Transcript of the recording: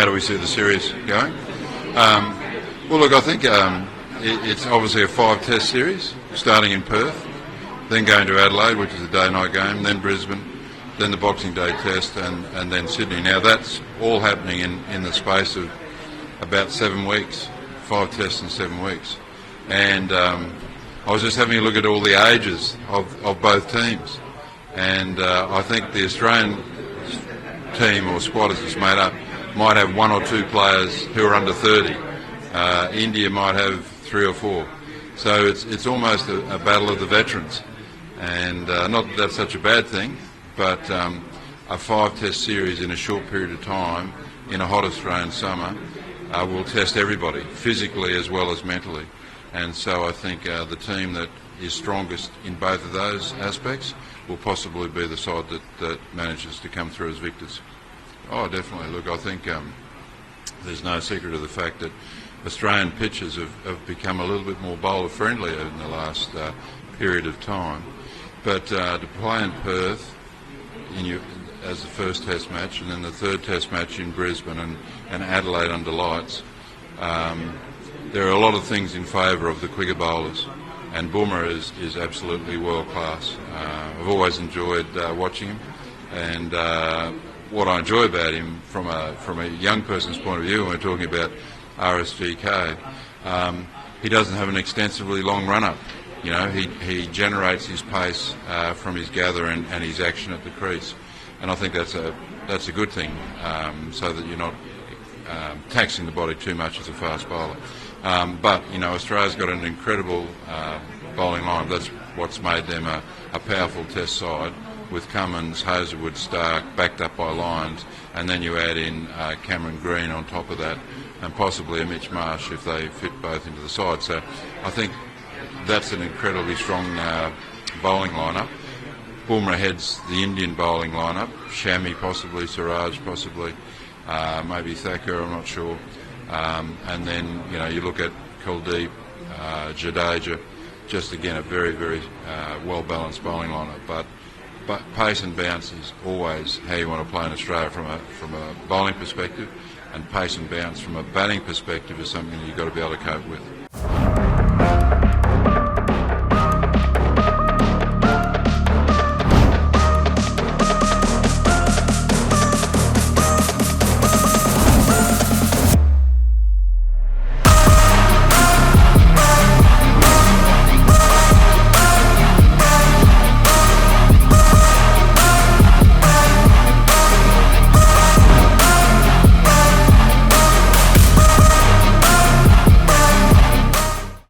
how do we see the series going? Well, look, I think it's obviously a 5-test series, starting in Perth, then going to Adelaide, which is a day-night game, then Brisbane, then the Boxing Day test, and then Sydney. Now, that's all happening in the space of about 7 weeks, 5 tests in 7 weeks. And I was just having a look at all the ages of both teams. And I think the Australian team or squad as it's made up might have 1 or 2 players who are under 30. India might have 3 or 4. So it's almost a battle of the veterans. And not that that's such a bad thing, but a 5-test series in a short period of time in a hot Australian summer will test everybody, physically as well as mentally. And so I think the team that is strongest in both of those aspects will possibly be the side that manages to come through as victors. Oh, definitely. Look, I think there's no secret of the fact that Australian pitchers have become a little bit more bowler-friendly in the last period of time. But to play in Perth as the first test match, and then the third test match in Brisbane and Adelaide under lights, there are a lot of things in favour of the quicker bowlers, and Bumrah is absolutely world class. I've always enjoyed watching him, and what I enjoy about him from a young person's point of view, when we're talking about RSGK, he doesn't have an extensively long run-up. You know, he generates his pace from his gather and his action at the crease, and I think that's a good thing, so that you're not taxing the body too much as a fast bowler. But you know, Australia's got an incredible bowling line. That's what's made them a powerful test side, with Cummins, Hazlewood, Stark backed up by Lyons, and then you add in Cameron Green on top of that, and possibly a Mitch Marsh if they fit both into the side. So I think that's an incredibly strong bowling lineup. Bumrah heads the Indian bowling lineup. Shami possibly, Siraj possibly, maybe Thakur, I'm not sure. And then you look at Kuldeep, Jadeja, just again a very, very well balanced bowling lineup. But pace and bounce is always how you want to play in Australia from a bowling perspective, and pace and bounce from a batting perspective is something that you've got to be able to cope with.